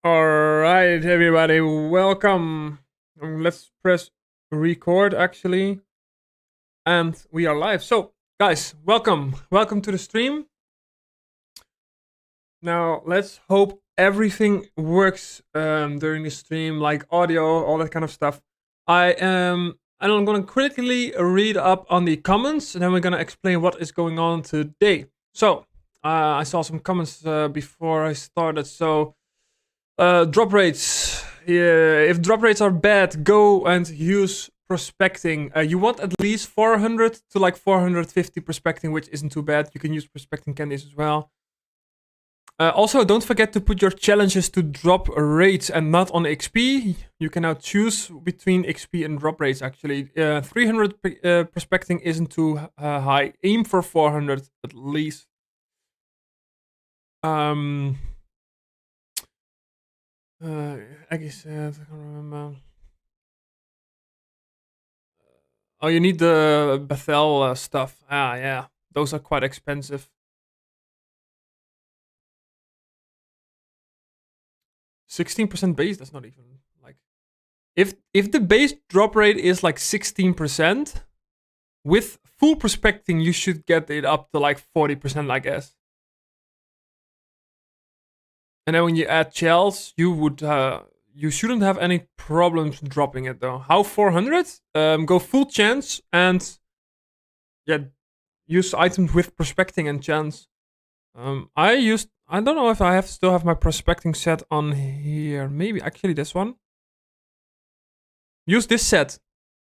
All right, everybody, welcome. Let's press record actually, and we are live. So, guys, welcome to the stream. Now, let's hope everything works during the stream, like audio, all that kind of stuff. And I'm gonna quickly read up on the comments, and then we're gonna explain what is going on today. So, I saw some comments before I started. So, drop rates. Yeah, if drop rates are bad, go and use prospecting. You want at least 400 to like 450 prospecting, which isn't too bad. You can use prospecting candies as well. Also, don't forget to put your challenges to drop rates and not on XP. You can now choose between XP and drop rates, actually. 300 prospecting isn't too high. Aim for 400 at least. Um, I guess, I can't remember. Oh, you need the Bethel stuff. Ah, yeah. Those are quite expensive. 16% base, that's not even like if the base drop rate is like 16%, with full prospecting you should get it up to like 40%, I guess. And then when you add shells, you shouldn't have any problems dropping it though. How 400? Go full chance and yeah, use items with prospecting and chance. I don't know if I still have my prospecting set on here. Maybe actually this one. Use this set.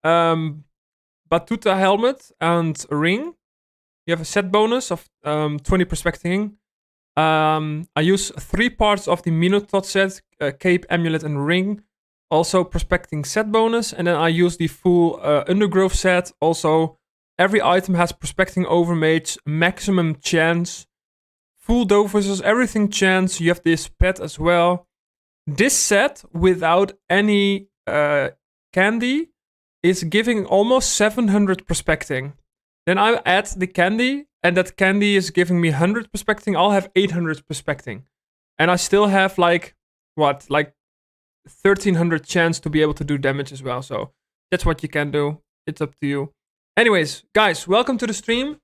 Batuta helmet and ring. You have a set bonus of 20 prospecting. I use 3 parts of the Minotaur set, cape, amulet, and ring. Also prospecting set bonus, and then I use the full undergrowth set. Also, every item has prospecting overmage, maximum chance, full DOFUS, everything chance. You have this pet as well. This set without any candy is giving almost 700 prospecting. Then I add the candy, and that candy is giving me 100 prospecting. I'll have 800 prospecting. And I still have like 1300 chance to be able to do damage as well. So that's what you can do. It's up to you. Anyways, guys, welcome to the stream.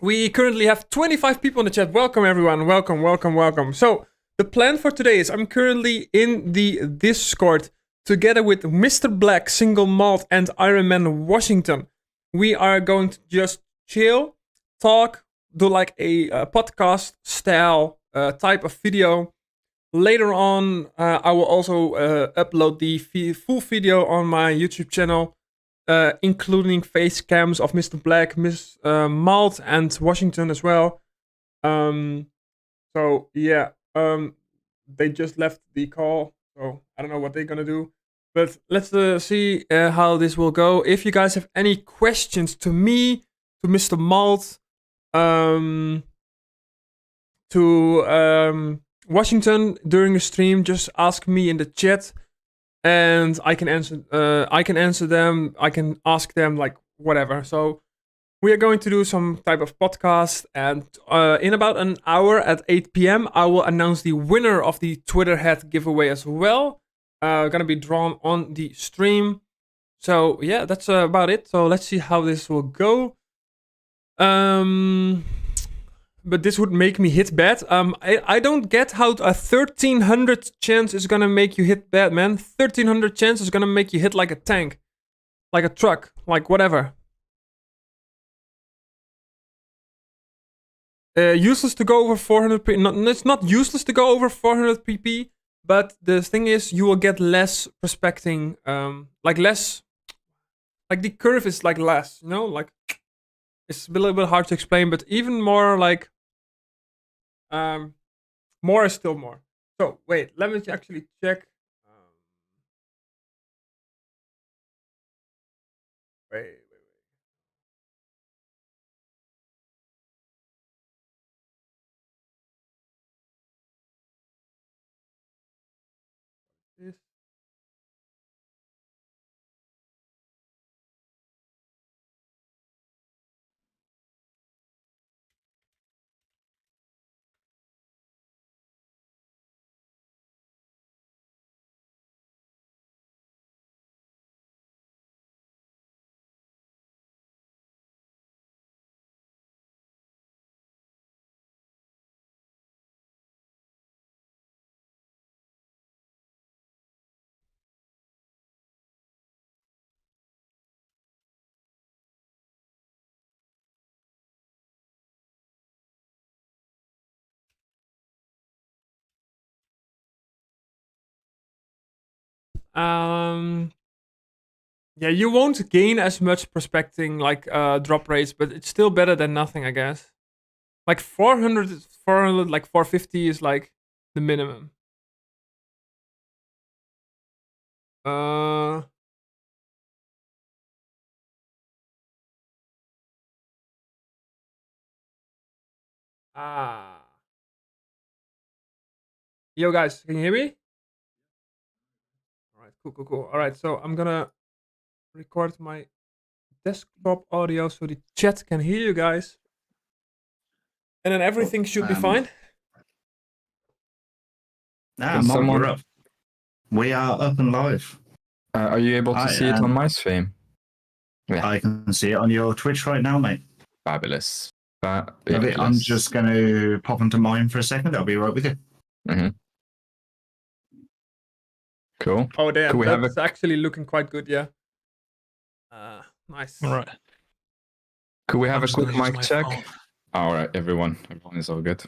We currently have 25 people in the chat. Welcome, everyone. Welcome. So, the plan for today is I'm currently in the Discord together with Mr. Black, Single Malt, and Iron Man Washington. We are going to just chill, talk, do like a podcast style type of video. Later on, I will also upload the full video on my YouTube channel, including face cams of Mr. Black, Miss Malt, and Washington as well. So yeah, they just left the call, so I don't know what they're gonna do. But let's see how this will go. If you guys have any questions to me, to Mr. Malt, to Washington during the stream, just ask me in the chat, and I can answer. I can answer them. I can ask them like whatever. So we are going to do some type of podcast, and in about an hour at 8 p.m., I will announce the winner of the Twitter hat giveaway as well. Gonna be drawn on the stream. So yeah, that's about it. So let's see how this will go. But this would make me hit bad. I don't get how a 1300 chance is gonna make you hit bad, man. 1300 chance is gonna make you hit like a tank, like a truck, like whatever. Useless to go over 400 PP. It's not useless to go over 400 PP, but the thing is, you will get less prospecting. Like less. Like the curve is like less, you know? Like it's a little bit hard to explain, but even more like. More is still more. So wait, let me actually check. Wait. This. Yeah, you won't gain as much prospecting like drop rates, but it's still better than nothing, I guess. Like 400, like 450 is like the minimum. Uh, ah. Yo, guys, can you hear me? All right, cool. All right, so I'm gonna record my desktop audio so the chat can hear you guys, and then everything should be fine. Nah, Mark, you're up. We are up and live. Are you able to see it on my stream? Yeah. I can see it on your Twitch right now, mate. Fabulous. I'm just going to pop into mine for a second. I'll be right with you. Mm-hmm. Cool. Oh, damn. That's actually looking quite good, yeah. Nice. All right. Could we have a quick mic check? All right, everyone. Everyone is all good.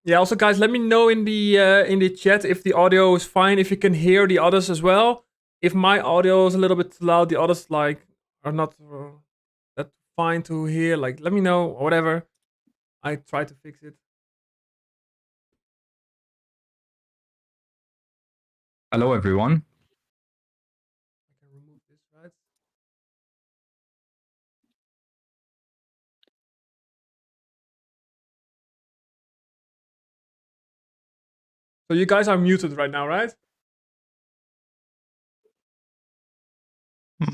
Yeah, also, guys, let me know in the chat if the audio is fine, if you can hear the others as well. If my audio is a little bit loud, the others like are not that fine to hear. Like, let me know or whatever. I try to fix it. Hello, everyone. I can remove this, right? So you guys are muted right now, right?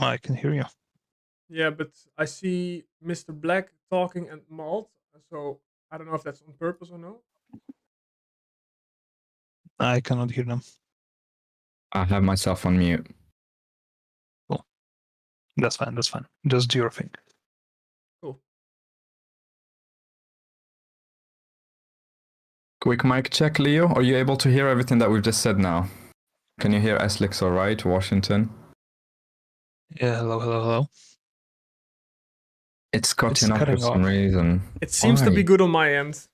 I can hear you. Yeah, but I see Mr. Black talking and Malt, so I don't know if that's on purpose or no. I cannot hear them. I have myself on mute. Cool. That's fine. Just do your thing. Cool. Quick mic check, Leo. Are you able to hear everything that we've just said now? Can you hear Eslix all right, Washington? Yeah, hello. It's cutting off for some reason. It seems to be good on my end.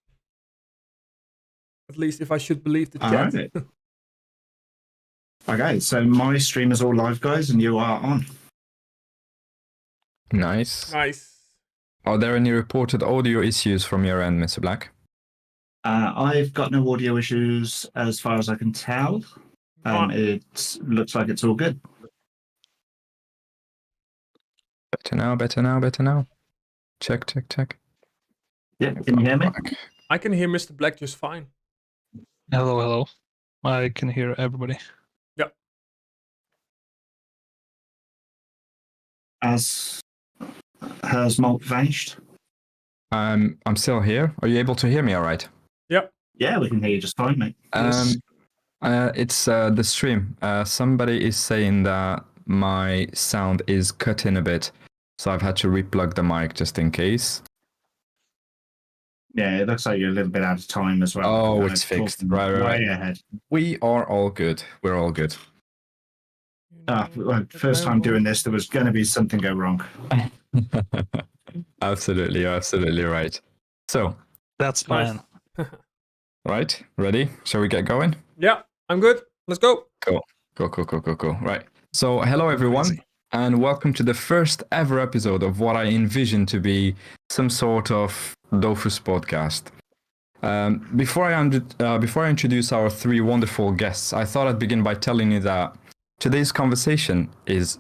At least if I should believe the chat. Right. Okay, so my stream is all live, guys, and you are on. Nice. Nice. Are there any reported audio issues from your end, Mr. Black? I've got no audio issues as far as I can tell. It looks like it's all good. Better now. Check. Yeah, can you hear me? I can hear Mr. Black just fine. Hello. I can hear everybody. Yeah. Has Malt vanished? I'm still here. Are you able to hear me all right? Yep. Yeah, we can hear you just fine, mate. It's the stream. Somebody is saying that my sound is cut in a bit, so I've had to replug the mic just in case. Yeah, it looks like you're a little bit out of time as well. Oh, it's fixed. Right. Ahead. We are all good. We're all good. First time doing this, there was going to be something go wrong. Absolutely, you're absolutely right. So that's fine. Right, ready? Shall we get going? Yeah, I'm good. Let's go. Cool. Right. So, hello everyone, and welcome to the first ever episode of what I envision to be some sort of DOFUS podcast. Before I introduce our three wonderful guests, I thought I'd begin by telling you that today's conversation is...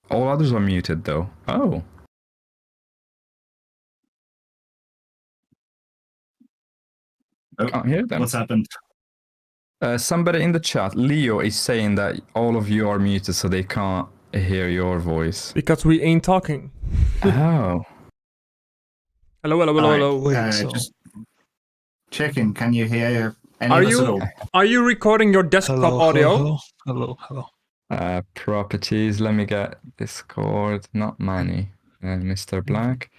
All others are muted, though. Oh. Can't hear them. What's happened? Somebody in the chat, Leo, is saying that all of you are muted, so they can't hear your voice. Because we ain't talking. Oh. Hello. Just checking. Can you hear any of us at all? Are you recording your desktop audio? Hello. Properties. Let me get Discord. Not many. Mr. Black.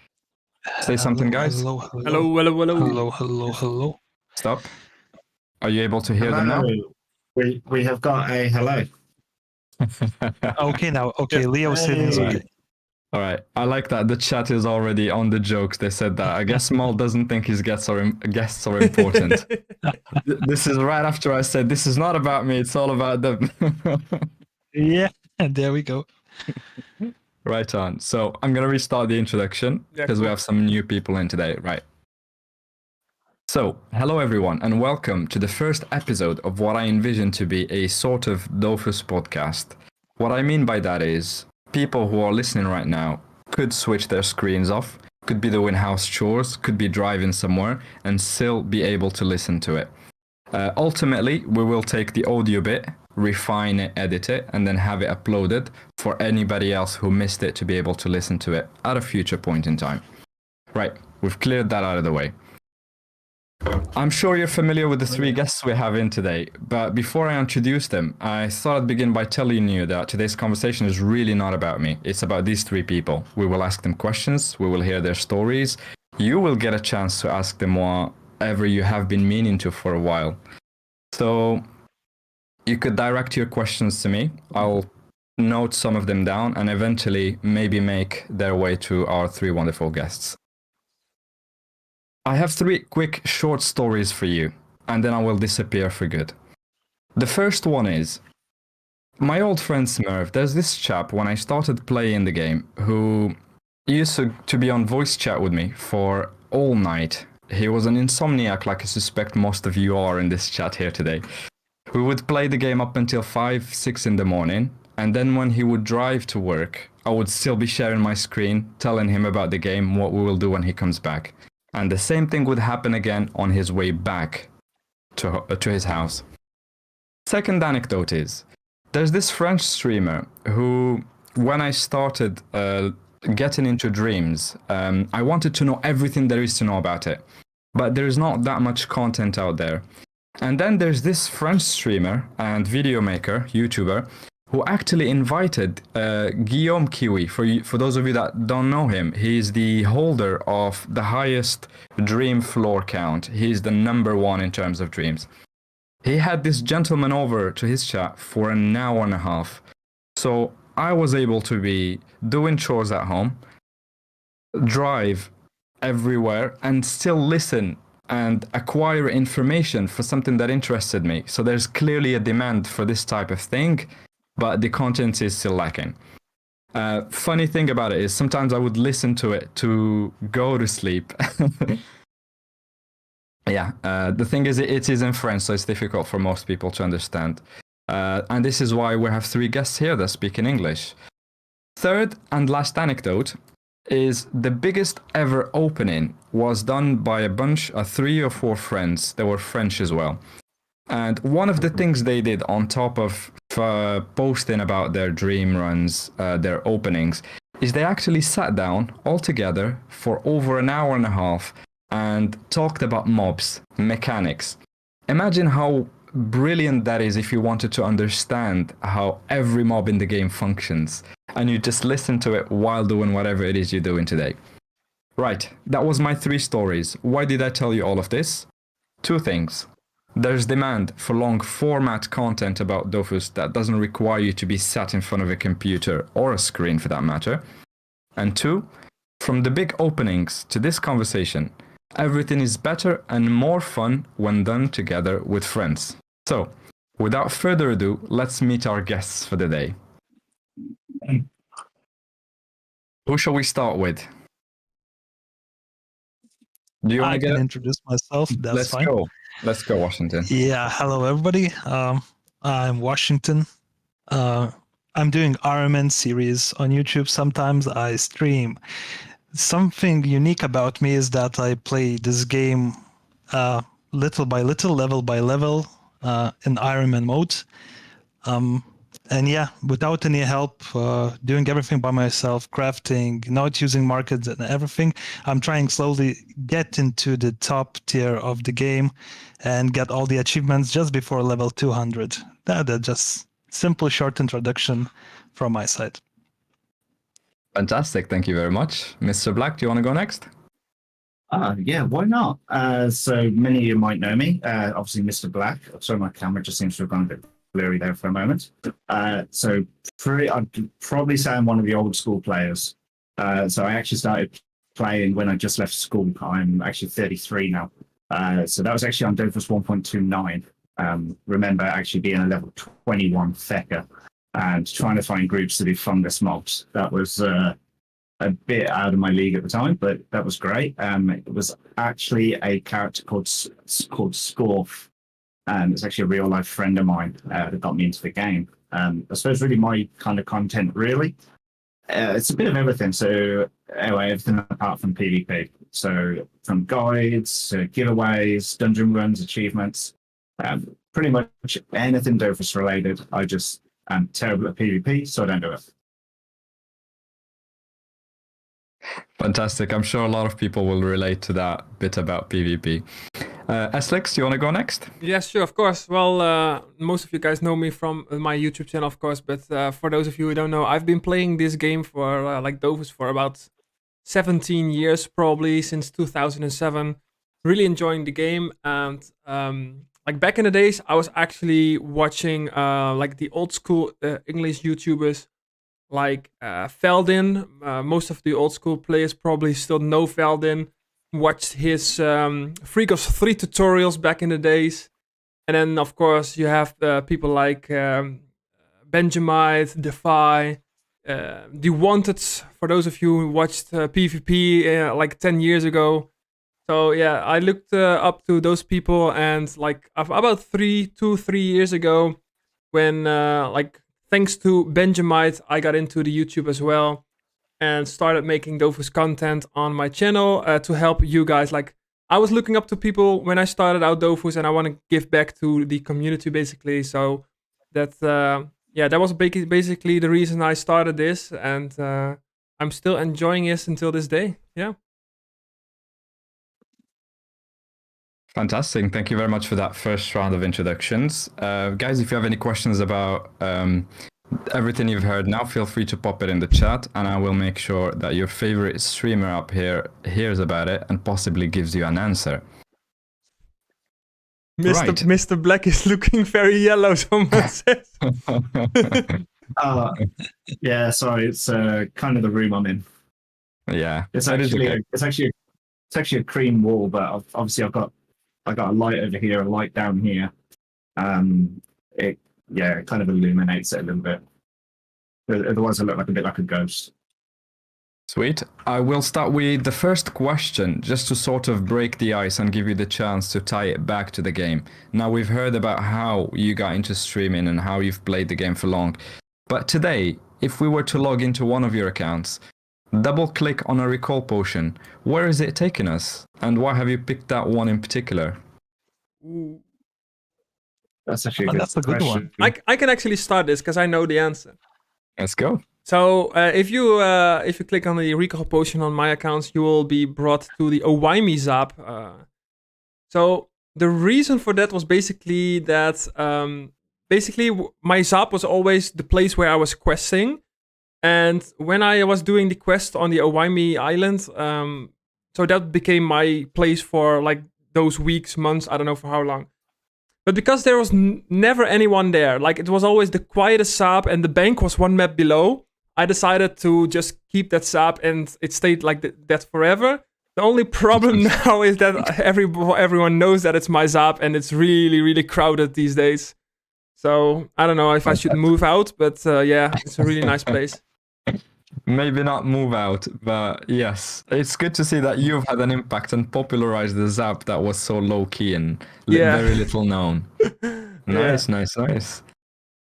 Say something, guys. Hello. Stop. Are you able to hear them now? We have got a hello. Okay, now. Okay, Leo said it's okay. All right. I like that. The chat is already on the jokes. They said that. I guess Mal doesn't think his guests are important. This is right after I said, this is not about me. It's all about them. Yeah, and there we go. Right on. So I'm going to restart the introduction Yeah, because we cool. have some new people in today. Right. So, hello everyone, and welcome to the first episode of what I envision to be a sort of DOFUS podcast. What I mean by that is, people who are listening right now could switch their screens off, could be doing house chores, could be driving somewhere, and still be able to listen to it. Ultimately, we will take the audio bit, refine it, edit it, and then have it uploaded for anybody else who missed it to be able to listen to it at a future point in time. Right, we've cleared that out of the way. I'm sure you're familiar with the three guests we have in today, but before I introduce them, I thought I'd begin by telling you that today's conversation is really not about me. It's about these three people. We will ask them questions, we will hear their stories. You will get a chance to ask them whatever you have been meaning to for a while. So you could direct your questions to me. I'll note some of them down and eventually maybe make their way to our three wonderful guests. I have three quick short stories for you, and then I will disappear for good. The first one is, my old friend Smurf, there's this chap when I started playing the game who used to be on voice chat with me for all night. He was an insomniac like I suspect most of you are in this chat here today. We would play the game up until 5, 6 in the morning, and then when he would drive to work, I would still be sharing my screen, telling him about the game, what we will do when he comes back. And the same thing would happen again on his way back to his house. Second anecdote is, there's this French streamer who, when I started getting into dreams, I wanted to know everything there is to know about it. But there's not that much content out there. And then there's this French streamer and video maker, YouTuber, who actually invited Guillaume Kiwi. For those of you that don't know him, he's the holder of the highest dream floor count. He's the number one in terms of dreams. He had this gentleman over to his chat for an hour and a half. So I was able to be doing chores at home, drive everywhere, and still listen and acquire information for something that interested me. So there's clearly a demand for this type of thing, but the content is still lacking. Funny thing about it is sometimes I would listen to it to go to sleep. Yeah, the thing is it is in French, so it's difficult for most people to understand. And this is why we have three guests here that speak in English. Third and last anecdote is the biggest ever opening was done by a bunch of 3 or 4 friends. They were French as well. And one of the things they did on top of posting about their dream runs, their openings, is they actually sat down all together for over an hour and a half and talked about mobs, mechanics. Imagine how brilliant that is if you wanted to understand how every mob in the game functions, and you just listen to it while doing whatever it is you're doing today. Right, that was my 3 stories. Why did I tell you all of this? 2 things. There's demand for long format content about DOFUS that doesn't require you to be sat in front of a computer or a screen for that matter. And 2, from the big openings to this conversation, everything is better and more fun when done together with friends. So, without further ado, let's meet our guests for the day. Who shall we start with? Do you want to I can introduce myself. That's fine. Let's go, Washington. Yeah, hello everybody. I'm Washington. I'm doing Horsemen series on YouTube. Sometimes I stream. Something unique about me is that I play this game little by little, level by level, in Ironman mode. And yeah, without any help, doing everything by myself, crafting, not using markets and everything. I'm trying slowly get into the top tier of the game and get all the achievements just before level 200. That's just simple, short introduction from my side. Fantastic. Thank you very much. Mr. Black, do you want to go next? Yeah, why not? So many of you might know me. Obviously, Mr. Black. Sorry, my camera just seems to have gone a bit blurry there for a moment. I'd probably say I'm one of the old school players. So I actually started playing when I just left school. I'm actually 33 now. So that was actually on DOFUS 1.29. Remember actually being a level 21 Fecker and trying to find groups to do fungus mobs. That was a bit out of my league at the time, but that was great. It was actually a character called Scorf, and it's actually a real life friend of mine that got me into the game. I suppose really my kind of content really. It's a bit of everything. So anyway, everything apart from PvP. So from guides, giveaways, dungeon runs, achievements, pretty much anything DOFUS related. I just am terrible at PvP, so I don't do it. Fantastic. I'm sure a lot of people will relate to that bit about PvP. Eslex, do you want to go next? Yes, sure, of course. Well, most of you guys know me from my YouTube channel, of course, but for those of you who don't know, I've been playing this game for, like DOFUS, for about 17 years, probably, since 2007. Really enjoying the game, and like back in the days, I was actually watching like the old school English YouTubers, like Feldin. Most of the old school players probably still know Feldin. Watched his Freak of 3 tutorials back in the days. And then, of course, you have people like Benjamite, Defy, The Wanted, for those of you who watched PvP like 10 years ago. So yeah, I looked up to those people, and like about 3 years ago, when like thanks to Benjamite, I got into the YouTube as well and started making DOFUS content on my channel to help you guys. Like, I was looking up to people when I started out DOFUS, and I want to give back to the community, basically. So that that was basically the reason I started this, and I'm still enjoying this until this day. Yeah. Fantastic. Thank you very much for that first round of introductions. Guys, if you have any questions about everything you've heard now, feel free to pop it in the chat, and I will make sure that your favorite streamer up here hears about it and possibly gives you an answer. Mr. Black is looking very yellow, someone says. Yeah, sorry, it's kind of the room I'm in. Yeah, it's actually a cream wall, but obviously I got a light over here, a light down here. It kind of illuminates it a little bit. Otherwise, I look like a bit like a ghost. Sweet. I will start with the first question, just to sort of break the ice and give you the chance to tie it back to the game. Now, we've heard about how you got into streaming and how you've played the game for long. But today, if we were to log into one of your accounts, double click on a recall potion, where is it taking us? And why have you picked that one in particular? Ooh. That's actually a good one. I can actually start this because I know the answer. Let's go. So if you click on the recall potion on my accounts, you will be brought to the Owaimi Zap. So the reason for that was basically that my Zap was always the place where I was questing. And when I was doing the quest on the Owaimi Island, so that became my place for like those weeks, months, I don't know for how long. But because there was never anyone there, like it was always the quietest Zap, and the bank was one map below, I decided to just keep that Zap, and it stayed like that forever. The only problem now is that everyone knows that it's my Zap, and it's really, really crowded these days. So I don't know if I should move out, but yeah, it's a really nice place. Maybe not move out, but yes, it's good to see that you've had an impact and popularized the Zap that was so low key and very little known. Nice.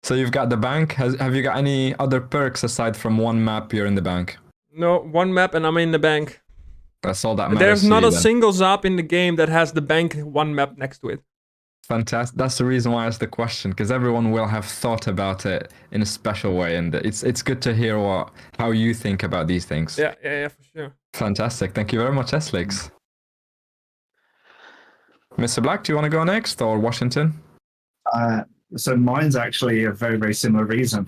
So you've got the bank. Have you got any other perks aside from one map you're in the bank? No, one map and I'm in the bank. That's all that matters. There's not a single Zap in the game that has the bank one map next to it. Fantastic. That's the reason why I asked the question, because everyone will have thought about it in a special way, and it's good to hear how you think about these things. Yeah, for sure. Fantastic. Thank you very much, Eslex. Mr. Black, do you want to go next, or Washington? So mine's actually a very, very similar reason.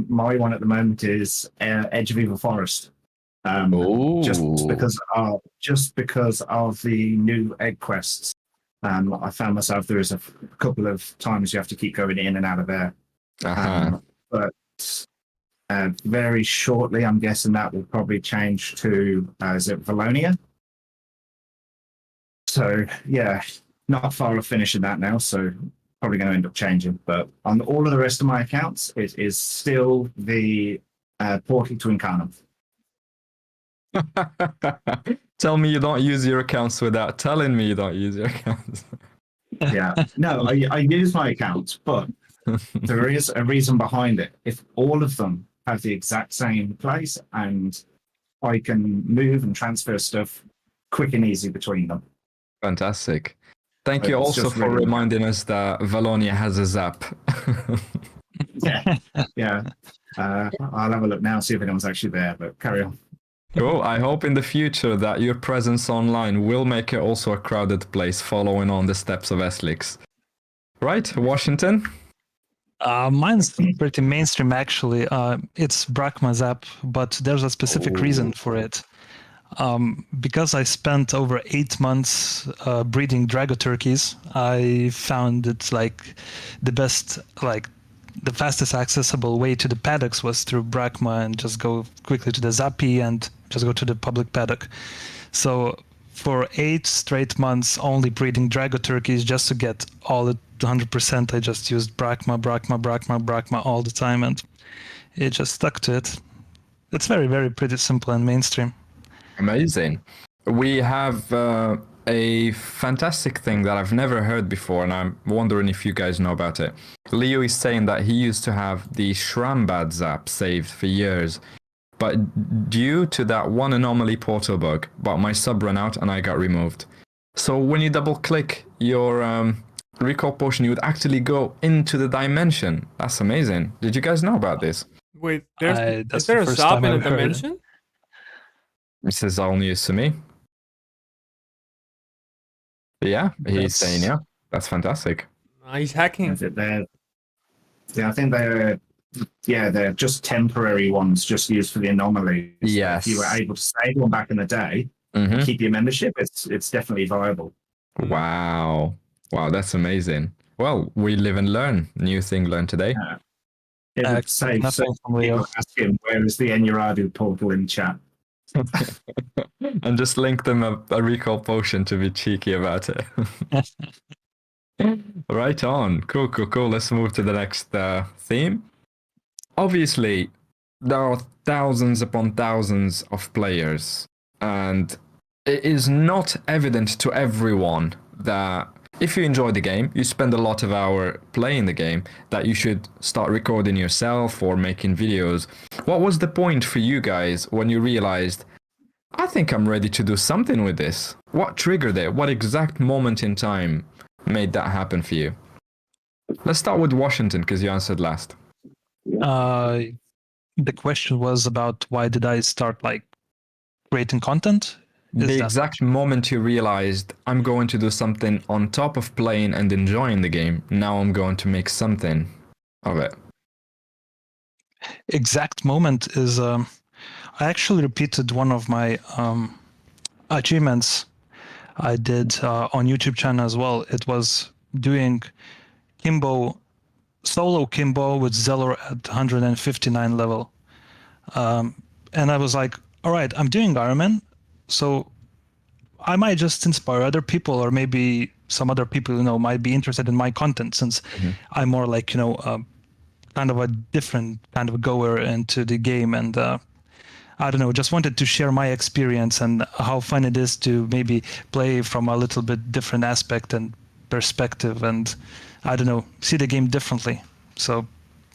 My one at the moment is Edge of Evil Forest. Just because of the new egg quests. I found myself there is a couple of times you have to keep going in and out of there. But very shortly, I'm guessing that will probably change to, is it Valonia? So, yeah, not far off finishing that now, so probably going to end up changing. But on all of the rest of my accounts, it is still the portal to Incarnum. Tell me you don't use your accounts without telling me you don't use your accounts. Yeah, no, I use my accounts, but there is a reason behind it. If all of them have the exact same place, and I can move and transfer stuff quick and easy between them. Fantastic. Thank But you it's also just for really- reminding us that Valonia has a zap. Yeah, yeah. I'll have a look now, see if anyone's actually there, but carry on. Cool. I hope in the future that your presence online will make it also a crowded place following on the steps of Eslix. Right, Washington? Mine's pretty mainstream, actually. It's Brachma's app, but there's a specific reason for it. Because I spent over 8 months breeding Drago turkeys, I found it like the best, like the fastest accessible way to the paddocks was through Brachma and just go quickly to the Zappi and just go to the public paddock. So for 8 straight months, only breeding Drago turkeys just to get all at 100%, I just used Brachma all the time, and it just stuck to it. It's very, very pretty simple and mainstream. Amazing. We have a fantastic thing that I've never heard before, and I'm wondering if you guys know about it. Leo is saying that he used to have the Shrambad zap saved for years, but due to that one anomaly portal bug, but my sub ran out and I got removed. So when you double click your recall potion, you would actually go into the dimension. That's amazing. Did you guys know about this? Wait, That's is there the a first zap time in a I've heard it. dimension? This is all news to me. But yeah, he's saying, yeah, that's fantastic. He's hacking. Is it there? Yeah, I think they're just temporary ones, just used for the anomalies. Yes. If you were able to save one back in the day, Mhm. keep your membership, it's definitely viable. Wow. Wow, that's amazing. Well, we live and learn. New thing learned today. It would save Nothing some from Leo. people asking where is the Enuradu portal in chat. And just link them a recall potion to be cheeky about it. Right on. Cool, cool, cool. Let's move to the next theme. Obviously, there are thousands upon thousands of players, and it is not evident to everyone that if you enjoy the game, you spend a lot of hours playing the game, that you should start recording yourself or making videos. What was the point for you guys when you realized, I think I'm ready to do something with this? What triggered it? What exact moment in time made that happen for you? Let's start with Washington, because you answered last. The question was about why did I start like creating content? Is The that exact moment you realized, I'm going to do something on top of playing and enjoying the game. Now I'm going to make something of it. exact moment is I actually repeated one of my achievements I did on YouTube channel as well. It was doing Kimbo, solo Kimbo with Zelor at 159 level. And I was like, all right, I'm doing Ironman, so I might just inspire other people, or maybe some other people, might be interested in my content, since I'm more like, kind of a different kind of goer into the game. And I don't know, just wanted to share my experience and how fun it is to maybe play from a little bit different aspect and perspective, and I don't know, see the game differently. So,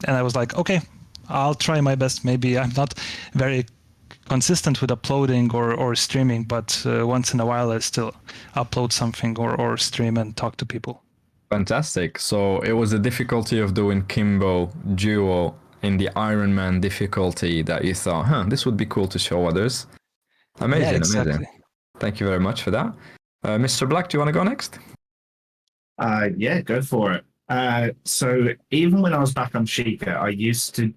and I was like, okay, I'll try my best. Maybe I'm not very consistent with uploading or streaming, but once in a while I still upload something or stream and talk to people. Fantastic. So it was the difficulty of doing Kimbo Duo in the Iron Man difficulty that you thought, this would be cool to show others. Amazing, Yeah, exactly. amazing. Thank you very much for that. Mr. Black, do you want to go next? Yeah, go for it. So even when I was back on Sheikah, I used to